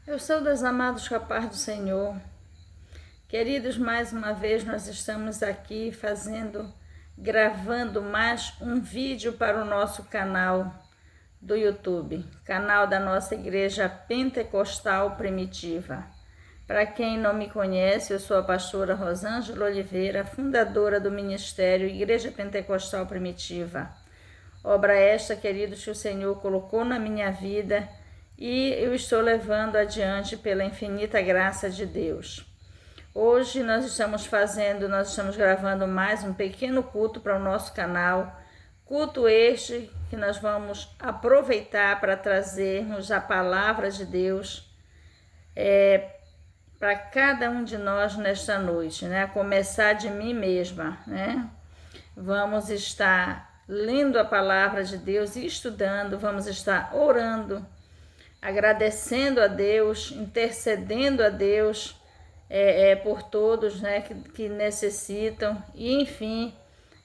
Eu saúdo amados com a paz do Senhor. Queridos, mais uma vez nós estamos aqui gravando mais um vídeo para o nosso canal do YouTube, canal da nossa Igreja Pentecostal Primitiva. Para quem não me conhece, eu sou a pastora Rosângela Oliveira, fundadora do Ministério Igreja Pentecostal Primitiva. Obra esta, queridos, que o Senhor colocou na minha vida e eu estou levando adiante pela infinita graça de Deus. Hoje nós estamos gravando mais um pequeno culto para o nosso canal, culto este que nós vamos aproveitar para trazermos a palavra de Deus para cada um de nós nesta noite, né? A começar de mim mesma, né? Vamos estar lendo a palavra de Deus e estudando, vamos estar orando, agradecendo a Deus, intercedendo a Deus por todos, né, que necessitam, e enfim,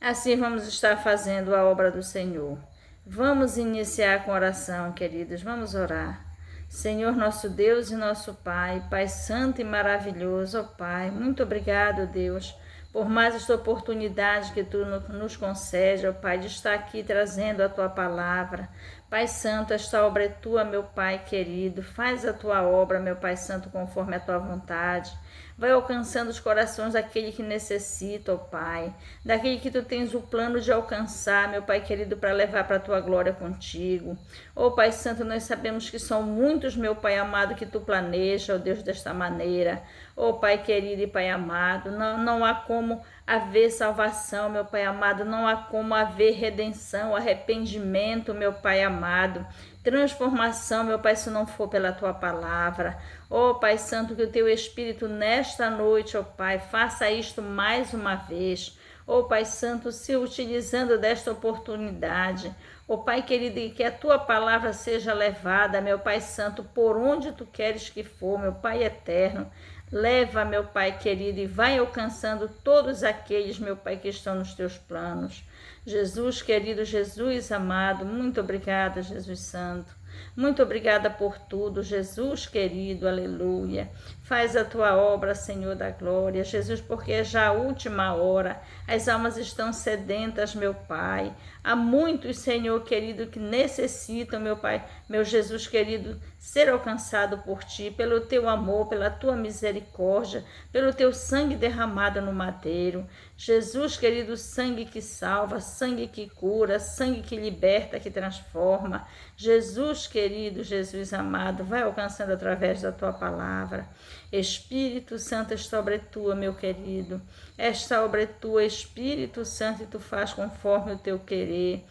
assim vamos estar fazendo a obra do Senhor. Vamos iniciar com oração, queridos, vamos orar. Senhor, nosso Deus e nosso Pai, Pai santo e maravilhoso, ó Pai, muito obrigado, Deus, por mais esta oportunidade que Tu nos concede, ó Pai, de estar aqui trazendo a Tua palavra. Pai Santo, esta obra é Tua, meu Pai querido. Faz a Tua obra, meu Pai Santo, conforme a Tua vontade. Vai alcançando os corações daquele que necessita, ó Pai. Daquele que Tu tens o plano de alcançar, meu Pai querido, para levar para a Tua glória contigo. Ó Pai Santo, nós sabemos que são muitos, meu Pai amado, que Tu planeja, ó Deus, desta maneira. Ó Pai querido e Pai amado, não há como haver salvação, meu Pai amado, não há como haver redenção, arrependimento, meu Pai amado, transformação, meu Pai, se não for pela Tua palavra. Ó Pai Santo, que o Teu Espírito nesta noite, ó Pai, faça isto mais uma vez. Ó Pai Santo, se utilizando desta oportunidade, ó Pai querido, e que a Tua palavra seja levada, meu Pai Santo, por onde Tu queres que for, meu Pai eterno. Leva, meu Pai querido, e vai alcançando todos aqueles, meu Pai, que estão nos Teus planos. Jesus querido, Jesus amado, muito obrigada, Jesus Santo. Muito obrigada por tudo, Jesus querido, aleluia. Faz a Tua obra, Senhor da glória, Jesus, porque é já a última hora. As almas estão sedentas, meu Pai. Há muitos, Senhor querido, que necessitam, meu Pai, meu Jesus querido, ser alcançado por Ti, pelo Teu amor, pela Tua misericórdia, pelo Teu sangue derramado no madeiro. Jesus querido, sangue que salva, sangue que cura, sangue que liberta, que transforma. Jesus querido, Jesus amado, vai alcançando através da Tua palavra. Espírito Santo, esta obra é Tua, meu querido. Esta obra é Tua, Espírito Santo, e Tu faz conforme o Teu querer.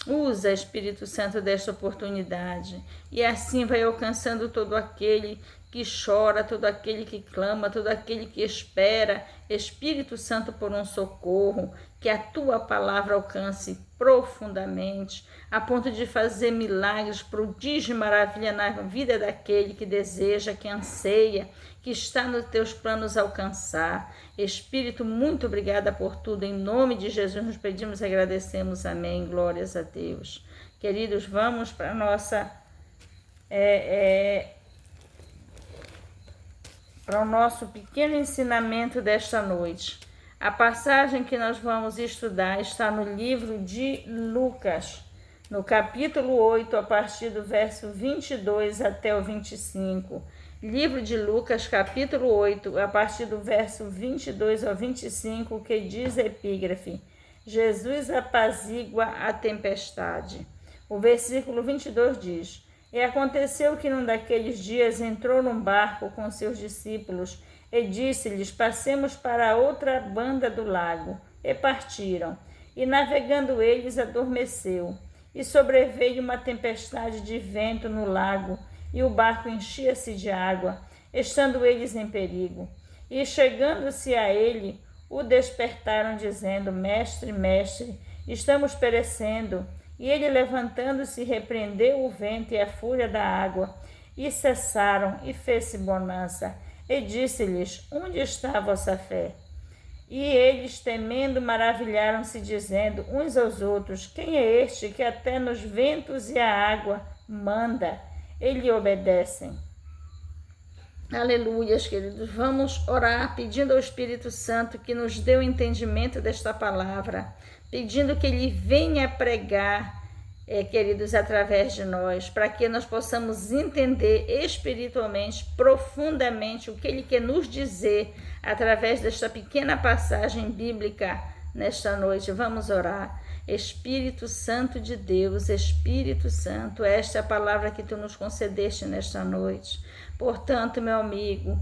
Usa, Espírito Santo, desta oportunidade. E assim vai alcançando todo aquele que chora, todo aquele que clama, todo aquele que espera, Espírito Santo, por um socorro, que a Tua palavra alcance profundamente, a ponto de fazer milagres, prodígio e maravilha na vida daquele que deseja, que anseia, que está nos Teus planos alcançar. Espírito, muito obrigada por tudo, em nome de Jesus nos pedimos e agradecemos, amém, glórias a Deus. Queridos, vamos para a nossa... para o nosso pequeno ensinamento desta noite. A passagem que nós vamos estudar está no livro de Lucas, no capítulo 8, a partir do verso 22 até o 25. Livro de Lucas, capítulo 8, a partir do verso 22 ao 25, que diz a epígrafe: Jesus apazigua a tempestade. O versículo 22 diz: E aconteceu que num daqueles dias entrou num barco com seus discípulos e disse-lhes: Passemos para a outra banda do lago. E partiram. E navegando eles, adormeceu. E sobreveio uma tempestade de vento no lago, e o barco enchia-se de água, estando eles em perigo. E chegando-se a ele, o despertaram, dizendo: Mestre, mestre, estamos perecendo. E ele, levantando-se, repreendeu o vento e a fúria da água, e cessaram, e fez-se bonança. E disse-lhes: Onde está a vossa fé? E eles, temendo, maravilharam-se, dizendo uns aos outros: Quem é este que até nos ventos e a água manda, Ele obedece. Aleluias, queridos. Vamos orar pedindo ao Espírito Santo que nos dê o entendimento desta palavra, pedindo que Ele venha pregar, queridos, através de nós, para que nós possamos entender espiritualmente, profundamente, o que Ele quer nos dizer através desta pequena passagem bíblica nesta noite. Vamos orar. Espírito Santo de Deus, Espírito Santo, esta é a palavra que Tu nos concedeste nesta noite. Portanto, meu amigo,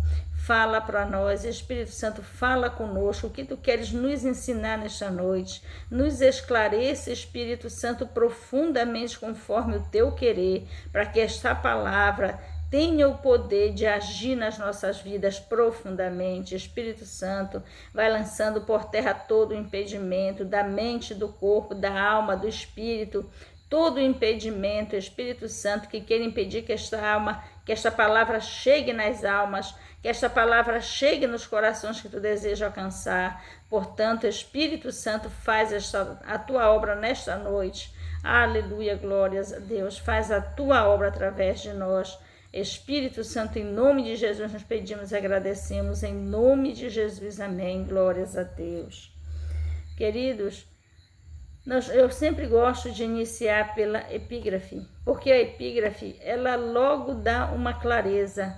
fala para nós, Espírito Santo, fala conosco, o que Tu queres nos ensinar nesta noite. Nos esclareça, Espírito Santo, profundamente conforme o Teu querer, para que esta palavra tenha o poder de agir nas nossas vidas profundamente. Espírito Santo, vai lançando por terra todo o impedimento da mente, do corpo, da alma, do espírito, todo o impedimento, Espírito Santo, que queira impedir que esta palavra chegue nas almas, que esta palavra chegue nos corações que Tu deseja alcançar. Portanto, Espírito Santo, faz a Tua obra nesta noite. Aleluia, glórias a Deus. Faz a Tua obra através de nós. Espírito Santo, em nome de Jesus, nos pedimos e agradecemos, em nome de Jesus, amém, glórias a Deus. Queridos, eu sempre gosto de iniciar pela epígrafe, porque a epígrafe, ela logo dá uma clareza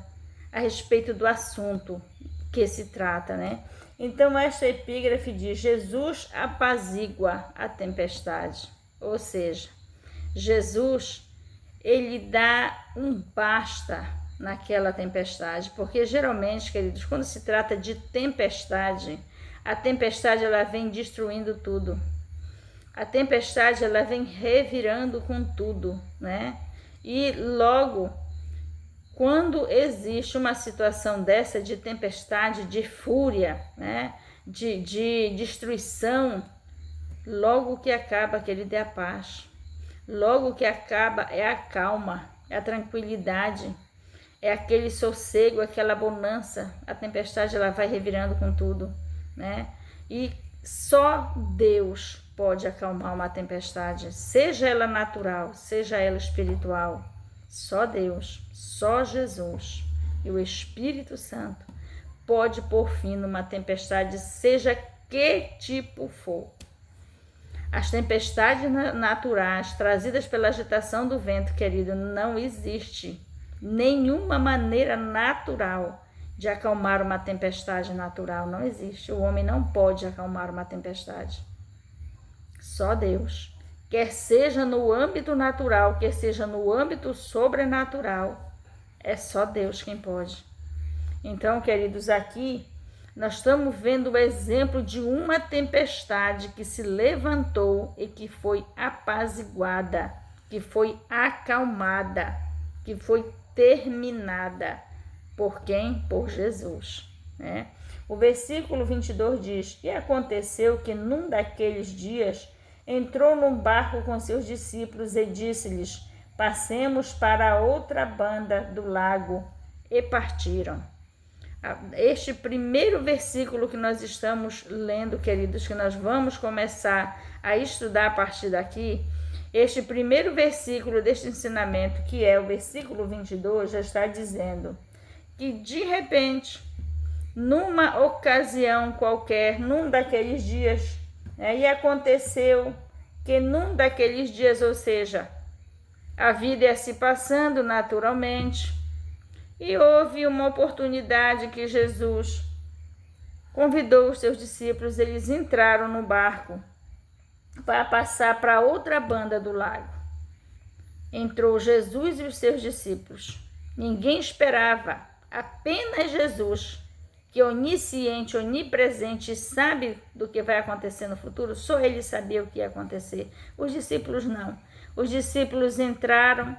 a respeito do assunto que se trata, né? Então, esta epígrafe diz: Jesus apazigua a tempestade, ou seja, Jesus, Ele dá um basta naquela tempestade, porque geralmente, queridos, quando se trata de tempestade, a tempestade ela vem destruindo tudo. A tempestade ela vem revirando com tudo, né? E logo, quando existe uma situação dessa de tempestade, de fúria, né? De destruição, logo que acaba, querido, é a paz. Logo que acaba é a calma, é a tranquilidade, é aquele sossego, aquela bonança. A tempestade ela vai revirando com tudo, né? E só Deus pode acalmar uma tempestade, seja ela natural, seja ela espiritual. Só Deus, só Jesus e o Espírito Santo pode pôr fim numa tempestade, seja que tipo for. As tempestades naturais trazidas pela agitação do vento, querido, não existe nenhuma maneira natural de acalmar uma tempestade natural. Não existe. O homem não pode acalmar uma tempestade. Só Deus. Quer seja no âmbito natural, quer seja no âmbito sobrenatural, é só Deus quem pode. Então, queridos, aqui nós estamos vendo o exemplo de uma tempestade que se levantou e que foi apaziguada, que foi acalmada, que foi terminada. Por quem? Por Jesus, né? O versículo 22 diz: E aconteceu que num daqueles dias entrou num barco com seus discípulos e disse-lhes: Passemos para a outra banda do lago. E partiram. Este primeiro versículo que nós estamos lendo, queridos, que nós vamos começar a estudar a partir daqui, este primeiro versículo deste ensinamento, que é o versículo 22, já está dizendo que de repente, numa ocasião qualquer, num daqueles dias, e aconteceu que num daqueles dias, ou seja, a vida ia se passando naturalmente, e houve uma oportunidade que Jesus convidou os seus discípulos, eles entraram no barco para passar para outra banda do lago. Entrou Jesus e os seus discípulos. Ninguém esperava, apenas Jesus, que é onisciente, onipresente, sabe do que vai acontecer no futuro, só ele sabia o que ia acontecer. Os discípulos não. Os discípulos entraram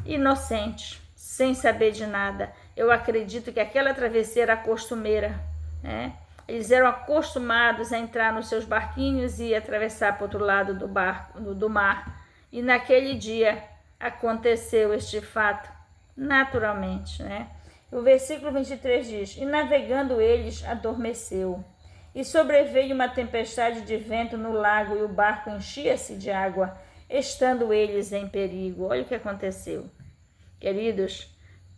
inocentes, sem saber de nada. Eu acredito que aquela travessia era costumeira, né? Eles eram acostumados a entrar nos seus barquinhos e atravessar para o outro lado do mar. E naquele dia aconteceu este fato naturalmente, né? O versículo 23 diz: E navegando eles, adormeceu. E sobreveio uma tempestade de vento no lago, e o barco enchia-se de água. estando eles em perigo. Olha o que aconteceu. Queridos,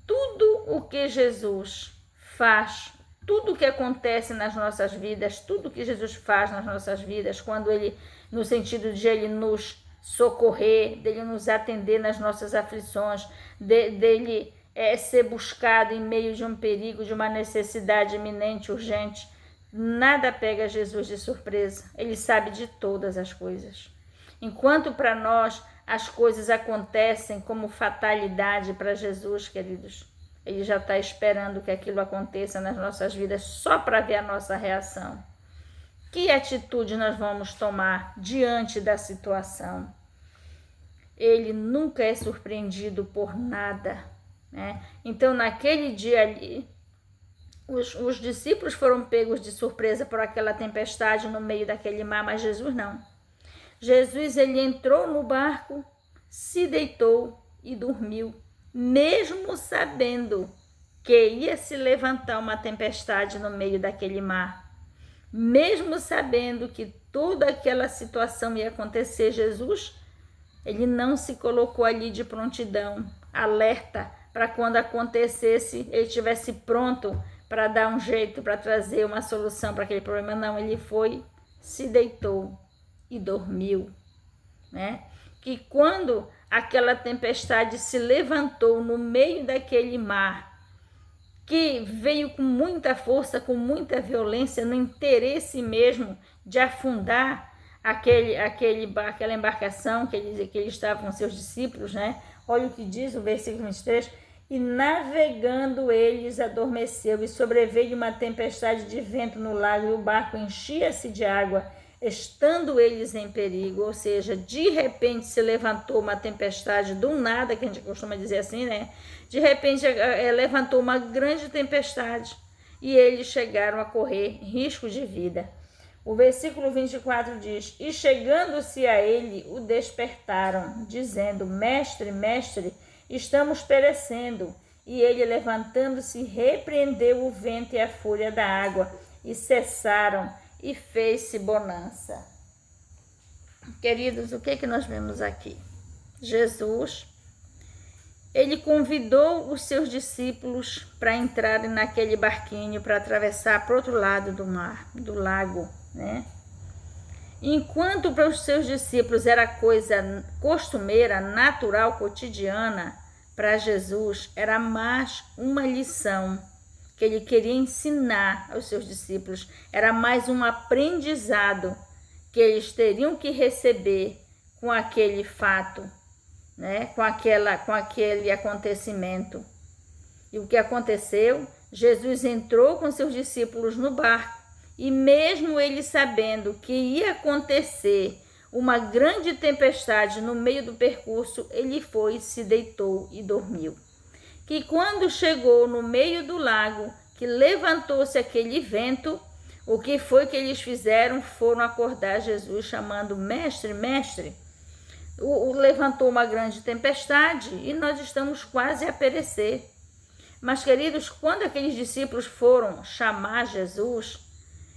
tudo o que Jesus faz, tudo o que acontece nas nossas vidas, tudo o que Jesus faz nas nossas vidas, quando ele, no sentido de ele nos socorrer, dele nos atender nas nossas aflições, dele ser buscado em meio de um perigo, de uma necessidade iminente, urgente, nada pega Jesus de surpresa. Ele sabe de todas as coisas. Enquanto para nós as coisas acontecem como fatalidade, para Jesus, queridos, ele já está esperando que aquilo aconteça nas nossas vidas só para ver a nossa reação. Que atitude nós vamos tomar diante da situação? Ele nunca é surpreendido por nada, né? Então, naquele dia ali, os discípulos foram pegos de surpresa por aquela tempestade no meio daquele mar, mas Jesus não. Jesus, ele entrou no barco, se deitou e dormiu, mesmo sabendo que ia se levantar uma tempestade no meio daquele mar. Mesmo sabendo que toda aquela situação ia acontecer, Jesus, ele não se colocou ali de prontidão, alerta, para quando acontecesse, ele estivesse pronto para dar um jeito, para trazer uma solução para aquele problema. Não, ele foi, se deitou e dormiu, né? Que quando aquela tempestade se levantou no meio daquele mar, que veio com muita força, com muita violência, no interesse mesmo de afundar aquela embarcação que eles estavam com seus discípulos, né? Olha o que diz o versículo 23, e navegando eles adormeceu, e sobreveio uma tempestade de vento no lago, e o barco enchia-se de água, estando eles em perigo. Ou seja, de repente se levantou uma tempestade do nada, que a gente costuma dizer assim, né? De repente levantou uma grande tempestade e eles chegaram a correr risco de vida. O versículo 24 diz, e chegando-se a ele, o despertaram, dizendo, mestre, mestre, estamos perecendo. E ele, levantando-se, repreendeu o vento e a fúria da água, e cessaram, e fez-se bonança. Queridos, o que nós vemos aqui? Jesus, ele convidou os seus discípulos para entrarem naquele barquinho, para atravessar para o outro lado do mar, do lago, né? Enquanto para os seus discípulos era coisa costumeira, natural, cotidiana, para Jesus era mais uma lição que ele queria ensinar aos seus discípulos. Era mais um aprendizado que eles teriam que receber com aquele fato, né? Com aquele acontecimento. E o que aconteceu? Jesus entrou com seus discípulos no barco, e mesmo ele sabendo que ia acontecer uma grande tempestade no meio do percurso, ele foi, se deitou e dormiu. Que quando chegou no meio do lago, que levantou-se aquele vento, o que foi que eles fizeram? Foram acordar Jesus, chamando, mestre, mestre. Levantou uma grande tempestade e nós estamos quase a perecer. Mas, queridos, quando aqueles discípulos foram chamar Jesus,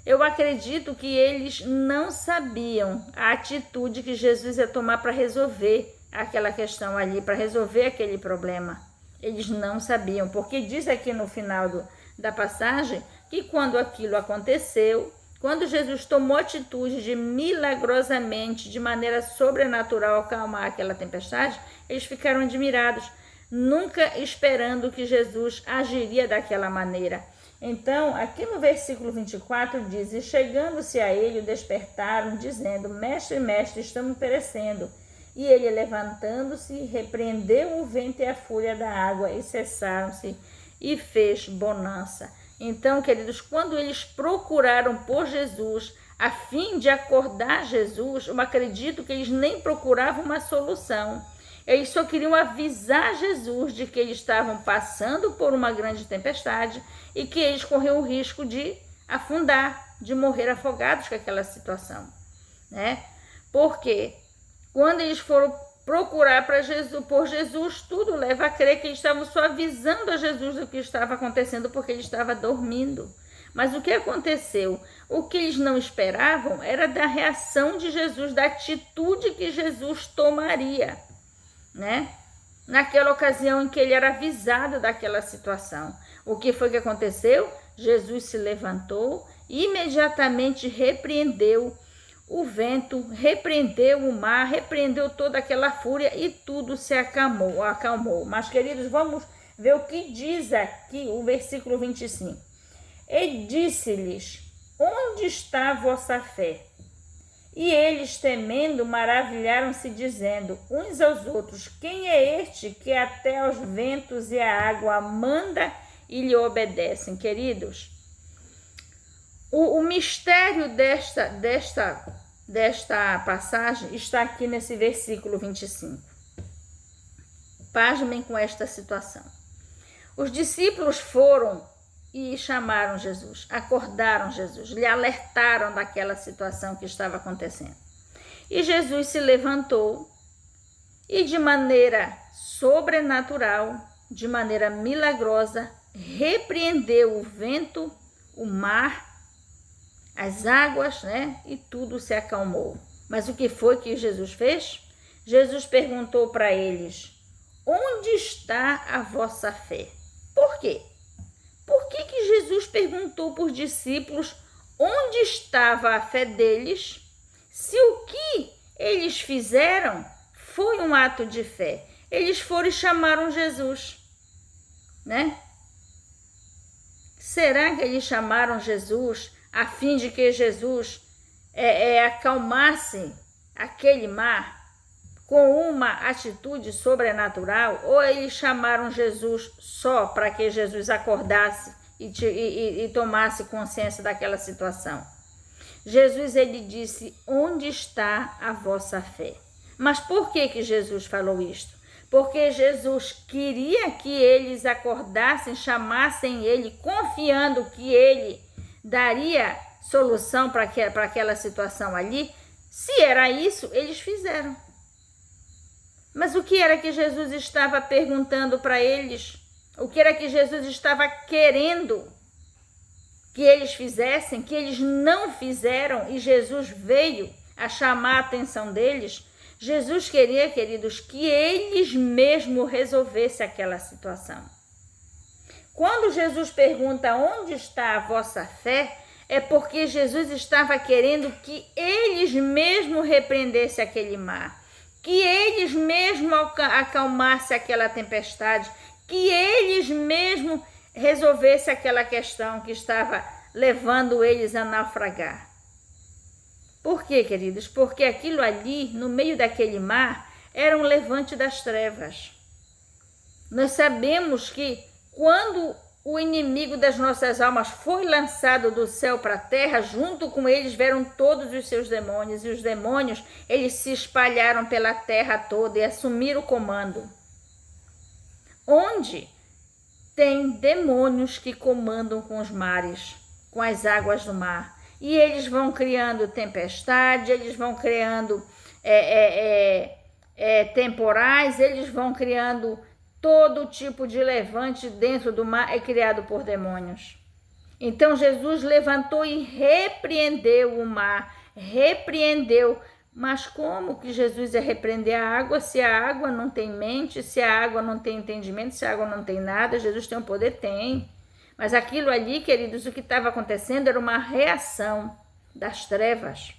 eu acredito que eles não sabiam a atitude que Jesus ia tomar para resolver aquela questão ali, para resolver aquele problema. Eles não sabiam, porque diz aqui no final da passagem que quando aquilo aconteceu, quando Jesus tomou atitude de milagrosamente, de maneira sobrenatural, acalmar aquela tempestade, eles ficaram admirados, nunca esperando que Jesus agiria daquela maneira. Então, aqui no versículo 24 diz, e chegando-se a ele, o despertaram, dizendo, mestre, mestre, estamos perecendo. E ele, levantando-se, repreendeu o vento e a fúria da água, e cessaram-se, e fez bonança. Então, queridos, quando eles procuraram por Jesus, a fim de acordar Jesus, eu acredito que eles nem procuravam uma solução. Eles só queriam avisar Jesus de que eles estavam passando por uma grande tempestade e que eles corriam o risco de afundar, de morrer afogados com aquela situação, né? Porque quando eles foram procurar por Jesus, tudo leva a crer que eles estavam só avisando a Jesus do que estava acontecendo porque ele estava dormindo. Mas o que aconteceu? O que eles não esperavam era da reação de Jesus, da atitude que Jesus tomaria, né? Naquela ocasião em que ele era avisado daquela situação. O que foi que aconteceu? Jesus se levantou, imediatamente repreendeu o vento, repreendeu o mar, repreendeu toda aquela fúria e tudo se acalmou. Mas, queridos, vamos ver o que diz aqui o versículo 25. E disse-lhes: onde está a vossa fé? E eles, temendo, maravilharam-se, dizendo uns aos outros: quem é este que até aos ventos e à água manda e lhe obedecem? Queridos, o mistério desta passagem está aqui nesse versículo 25. Pasmem com esta situação. Os discípulos foram e chamaram Jesus, acordaram Jesus, lhe alertaram daquela situação que estava acontecendo. E Jesus se levantou e, de maneira sobrenatural, de maneira milagrosa, repreendeu o vento, o mar, as águas, né? E tudo se acalmou. Mas o que foi que Jesus fez? Jesus perguntou para eles: onde está a vossa fé? Por quê? Por que Jesus perguntou para os discípulos onde estava a fé deles, se o que eles fizeram foi um ato de fé? Eles foram e chamaram Jesus, né? Será que eles chamaram Jesus a fim de que Jesus acalmasse aquele mar com uma atitude sobrenatural, ou eles chamaram Jesus só para que Jesus acordasse e tomasse consciência daquela situação? Jesus, ele disse: onde está a vossa fé? Mas por que Jesus falou isto? Porque Jesus queria que eles acordassem, chamassem ele, confiando que ele daria solução para aquela situação ali. Se era isso, eles fizeram. Mas o que era que Jesus estava perguntando para eles? O que era que Jesus estava querendo que eles fizessem, que eles não fizeram, e Jesus veio a chamar a atenção deles? Jesus queria, queridos, que eles mesmos resolvessem aquela situação. Quando Jesus pergunta onde está a vossa fé, é porque Jesus estava querendo que eles mesmos repreendessem aquele mar, que eles mesmos acalmassem aquela tempestade, que eles mesmos resolvessem aquela questão que estava levando eles a naufragar. Por quê, queridos? Porque aquilo ali, no meio daquele mar, era um levante das trevas. Nós sabemos que quando o inimigo das nossas almas foi lançado do céu para a terra, junto com eles vieram todos os seus demônios, e os demônios, eles se espalharam pela terra toda e assumiram o comando. Onde tem demônios que comandam com os mares, com as águas do mar, e eles vão criando tempestade, eles vão criando temporais, eles vão criando todo tipo de levante dentro do mar, é criado por demônios. Então Jesus levantou e repreendeu o mar, repreendeu. Mas como que Jesus ia repreender a água se a água não tem mente, se a água não tem entendimento, se a água não tem nada? Jesus tem o poder? Tem. Mas aquilo ali, queridos, o que estava acontecendo era uma reação das trevas.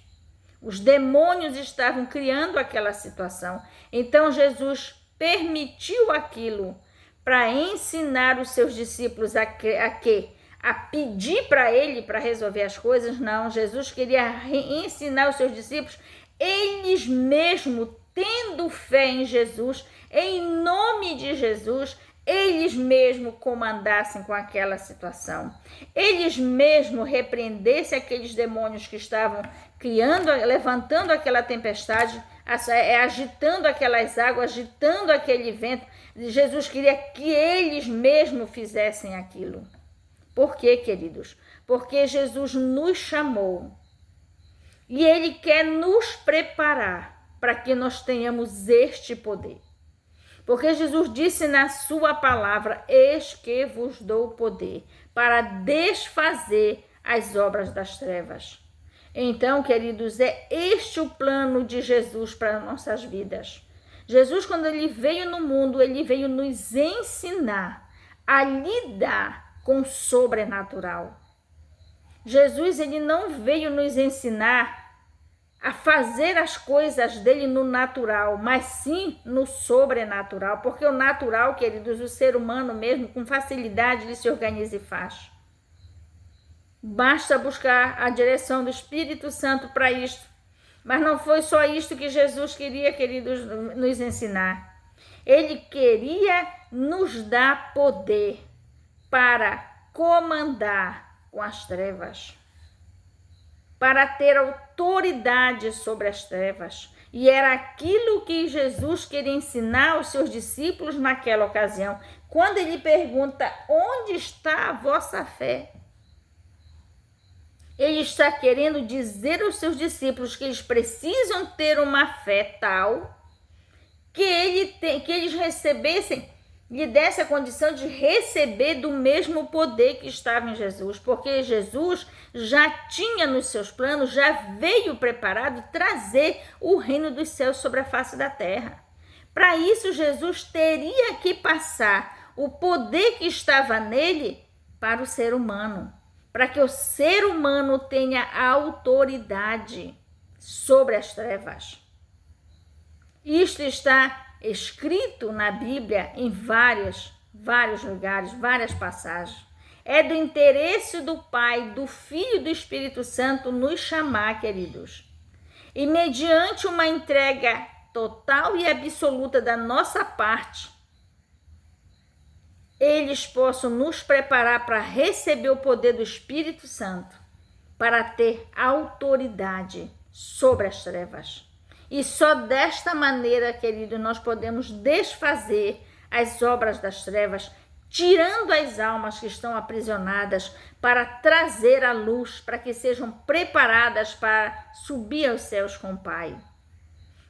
Os demônios estavam criando aquela situação. Então Jesus permitiu aquilo para ensinar os seus discípulos a pedir para ele para resolver as coisas. Não, Jesus queria ensinar os seus discípulos, eles mesmos tendo fé em Jesus, em nome de Jesus, eles mesmos comandassem com aquela situação, eles mesmos repreendessem aqueles demônios que estavam criando, levantando aquela tempestade, agitando aquelas águas, agitando aquele vento. Jesus queria que eles mesmos fizessem aquilo. Por quê, queridos? Porque Jesus nos chamou e Ele quer nos preparar para que nós tenhamos este poder. Porque Jesus disse na sua palavra: eis que vos dou poder para desfazer as obras das trevas. Então, queridos, é este o plano de Jesus para nossas vidas. Jesus, quando ele veio no mundo, ele veio nos ensinar a lidar com o sobrenatural. Jesus, ele não veio nos ensinar a fazer as coisas dele no natural, mas sim no sobrenatural, porque o natural, queridos, o ser humano mesmo, com facilidade, ele se organiza e faz. Basta buscar a direção do Espírito Santo para isto. Mas não foi só isto que Jesus queria, queridos, nos ensinar. Ele queria nos dar poder para comandar com as trevas, para ter autoridade sobre as trevas. E era aquilo que Jesus queria ensinar aos seus discípulos naquela ocasião, quando ele pergunta: onde está a vossa fé? Ele está querendo dizer aos seus discípulos que eles precisam ter uma fé tal que eles recebessem, lhe desse a condição de receber do mesmo poder que estava em Jesus, porque Jesus já tinha nos seus planos, já veio preparado trazer o reino dos céus sobre a face da terra. Para isso, Jesus teria que passar o poder que estava nele para o ser humano, para que o ser humano tenha autoridade sobre as trevas. Isto está escrito na Bíblia em vários lugares, várias passagens. É do interesse do Pai, do Filho e do Espírito Santo nos chamar, queridos. E mediante uma entrega total e absoluta da nossa parte, eles possam nos preparar para receber o poder do Espírito Santo, para ter autoridade sobre as trevas. E só desta maneira, querido, nós podemos desfazer as obras das trevas, tirando as almas que estão aprisionadas, para trazer a luz, para que sejam preparadas para subir aos céus com o Pai.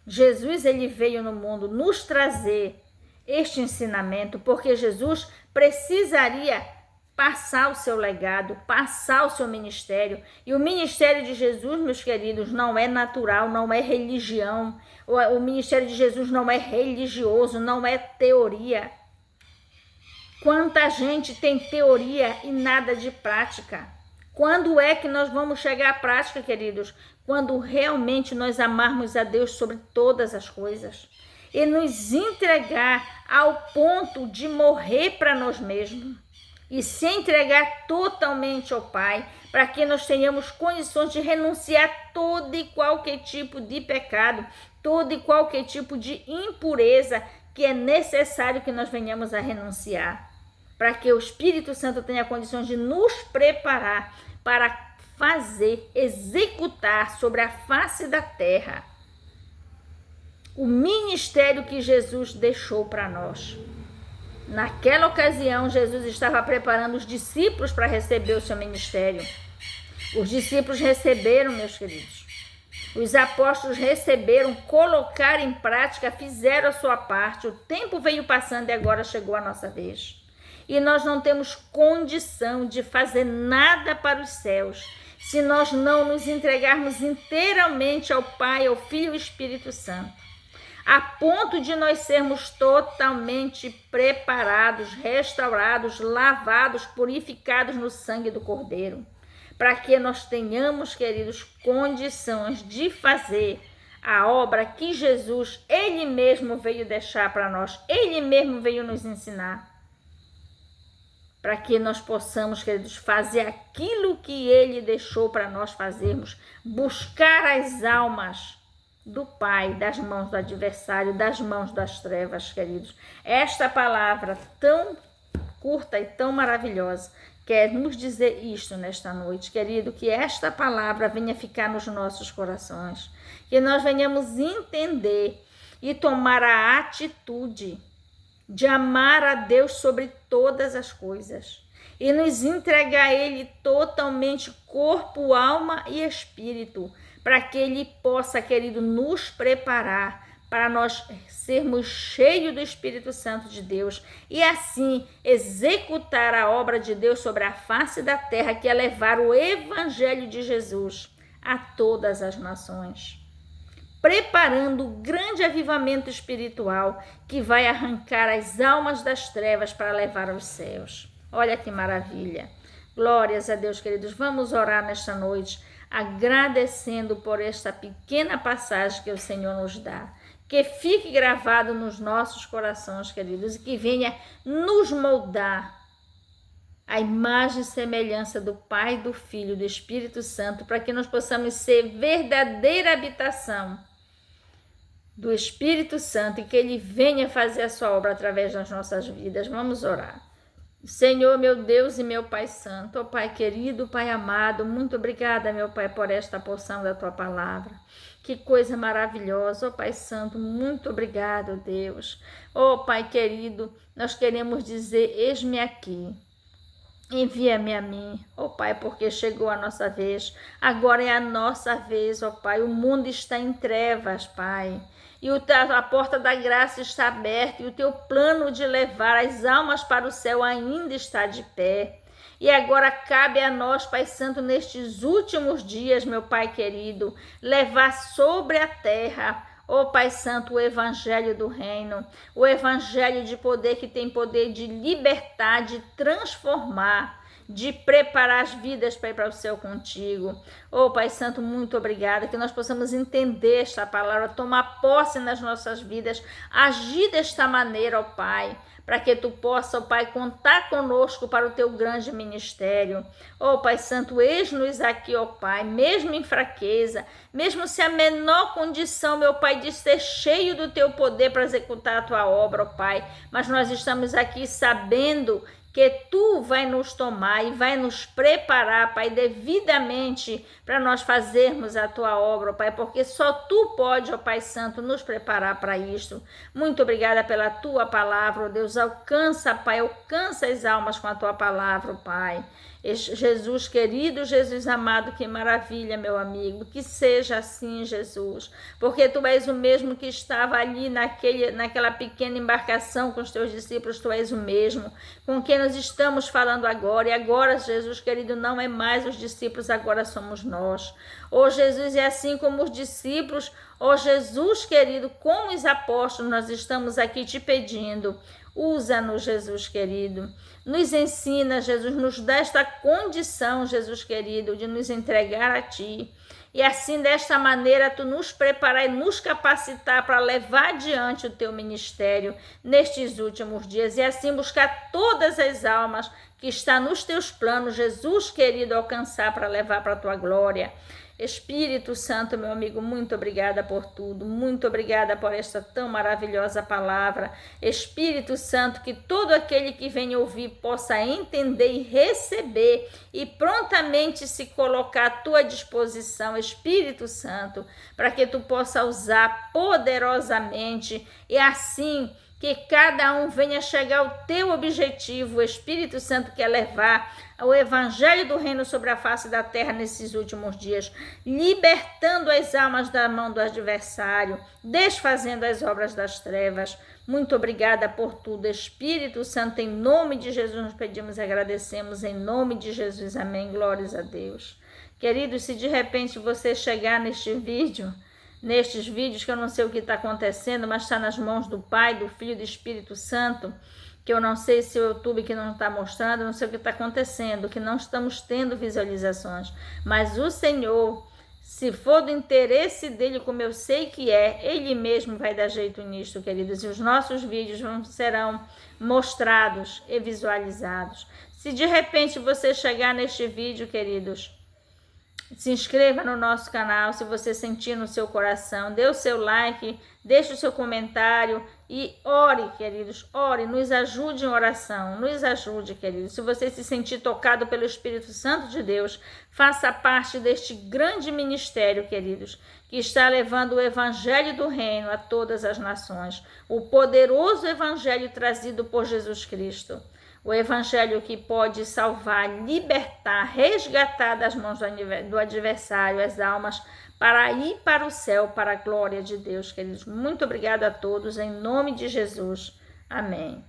Jesus, ele veio no mundo nos trazer este ensinamento, porque Jesus precisaria passar o seu legado, passar o seu ministério. E o ministério de Jesus, meus queridos, não é natural, não é religião. O ministério de Jesus não é religioso, não é teoria. Quanta gente tem teoria e nada de prática. Quando é que nós vamos chegar à prática, queridos? Quando realmente nós amarmos a Deus sobre todas as coisas e nos entregar ao ponto de morrer para nós mesmos e se entregar totalmente ao Pai, para que nós tenhamos condições de renunciar a todo e qualquer tipo de pecado, todo e qualquer tipo de impureza que é necessário que nós venhamos a renunciar, para que o Espírito Santo tenha condições de nos preparar para fazer, executar sobre a face da terra o ministério que Jesus deixou para nós. Naquela ocasião, Jesus estava preparando os discípulos para receber o seu ministério. Os discípulos receberam, meus queridos. Os apóstolos receberam, colocaram em prática, fizeram a sua parte. O tempo veio passando e agora chegou a nossa vez. E nós não temos condição de fazer nada para os céus se nós não nos entregarmos inteiramente ao Pai, ao Filho e ao Espírito Santo, a ponto de nós sermos totalmente preparados, restaurados, lavados, purificados no sangue do Cordeiro, para que nós tenhamos, queridos, condições de fazer a obra que Jesus, Ele mesmo veio deixar para nós, Ele mesmo veio nos ensinar, para que nós possamos, queridos, fazer aquilo que Ele deixou para nós fazermos, buscar as almas do Pai, das mãos do adversário, das mãos das trevas, queridos. Esta palavra tão curta e tão maravilhosa quer nos dizer isto nesta noite, querido, que esta palavra venha ficar nos nossos corações, que nós venhamos entender e tomar a atitude de amar a Deus sobre todas as coisas e nos entregar a Ele totalmente, corpo, alma e espírito, para que Ele possa, querido, nos preparar para nós sermos cheios do Espírito Santo de Deus e assim executar a obra de Deus sobre a face da terra, que é levar o Evangelho de Jesus a todas as nações, preparando o grande avivamento espiritual que vai arrancar as almas das trevas para levar aos céus. Olha que maravilha! Glórias a Deus, queridos. Vamos orar nesta noite, agradecendo por esta pequena passagem que o Senhor nos dá. Que fique gravado nos nossos corações, queridos, e que venha nos moldar a imagem e semelhança do Pai, do Filho e do Espírito Santo, para que nós possamos ser verdadeira habitação do Espírito Santo e que Ele venha fazer a sua obra através das nossas vidas. Vamos orar. Senhor, meu Deus e meu Pai Santo, ó Pai querido, Pai amado, muito obrigada, meu Pai, por esta porção da Tua Palavra. Que coisa maravilhosa, ó Pai Santo, muito obrigado, Deus. Ó Pai querido, nós queremos dizer, eis-me aqui. Envia-me a mim, ó Pai, porque chegou a nossa vez. Agora é a nossa vez, ó Pai. O mundo está em trevas, Pai. E a porta da graça está aberta, e o teu plano de levar as almas para o céu ainda está de pé. E agora cabe a nós, Pai Santo, nestes últimos dias, meu Pai querido, levar sobre a terra, ó Pai Santo, o Evangelho do Reino, o Evangelho de poder que tem poder de libertar, de transformar, de preparar as vidas para ir para o céu contigo. Ó Pai Santo, muito obrigada, que nós possamos entender esta palavra, tomar posse nas nossas vidas, agir desta maneira, ó Pai, para que tu possa, ó Pai, contar conosco para o teu grande ministério. Ó Pai Santo, eis-nos aqui, ó Pai, mesmo em fraqueza, mesmo se a menor condição, meu Pai, de ser cheio do teu poder para executar a tua obra, ó Pai, mas nós estamos aqui sabendo que tu vai nos tomar e vai nos preparar, Pai, devidamente para nós fazermos a tua obra, Pai, porque só tu pode, ó Pai Santo, nos preparar para isto. Muito obrigada pela tua palavra, ó Deus. Alcança, Pai, alcança as almas com a tua palavra, ó Pai. Jesus querido, Jesus amado, que maravilha, meu amigo, que seja assim, Jesus, porque tu és o mesmo que estava ali naquela pequena embarcação com os teus discípulos, tu és o mesmo com quem nós estamos falando agora, e agora, Jesus querido, não é mais os discípulos, agora somos nós. Ó Jesus, é assim como os discípulos, ó Jesus querido, como os apóstolos, nós estamos aqui te pedindo, usa-nos, Jesus querido. Nos ensina, Jesus, nos dá esta condição, Jesus querido, de nos entregar a Ti. E assim, desta maneira, Tu nos preparar e nos capacitar para levar adiante o Teu ministério nestes últimos dias. E assim buscar todas as almas que estão nos Teus planos, Jesus querido, alcançar para levar para a Tua glória. Espírito Santo, meu amigo, muito obrigada por tudo, muito obrigada por esta tão maravilhosa palavra. Espírito Santo, que todo aquele que vem ouvir possa entender e receber e prontamente se colocar à tua disposição, Espírito Santo, para que tu possa usar poderosamente e assim que cada um venha chegar ao teu objetivo. O Espírito Santo quer levar o Evangelho do Reino sobre a face da terra nesses últimos dias, libertando as almas da mão do adversário, desfazendo as obras das trevas. Muito obrigada por tudo, Espírito Santo, em nome de Jesus nós pedimos e agradecemos, em nome de Jesus, amém, glórias a Deus. Queridos, se de repente você chegar nestes vídeos, que eu não sei o que está acontecendo, mas está nas mãos do Pai, do Filho e do Espírito Santo, que eu não sei se o YouTube que não está mostrando, não sei o que está acontecendo, que não estamos tendo visualizações, mas o Senhor, se for do interesse dele, como eu sei que é, ele mesmo vai dar jeito nisto, queridos, e os nossos vídeos serão mostrados e visualizados. Se de repente você chegar neste vídeo, queridos, se inscreva no nosso canal, se você sentir no seu coração, dê o seu like, deixe o seu comentário e ore, queridos, ore, nos ajude em oração, nos ajude, queridos. Se você se sentir tocado pelo Espírito Santo de Deus, faça parte deste grande ministério, queridos, que está levando o Evangelho do Reino a todas as nações, o poderoso Evangelho trazido por Jesus Cristo. O evangelho que pode salvar, libertar, resgatar das mãos do adversário as almas para ir para o céu, para a glória de Deus, queridos. Muito obrigada a todos, em nome de Jesus. Amém.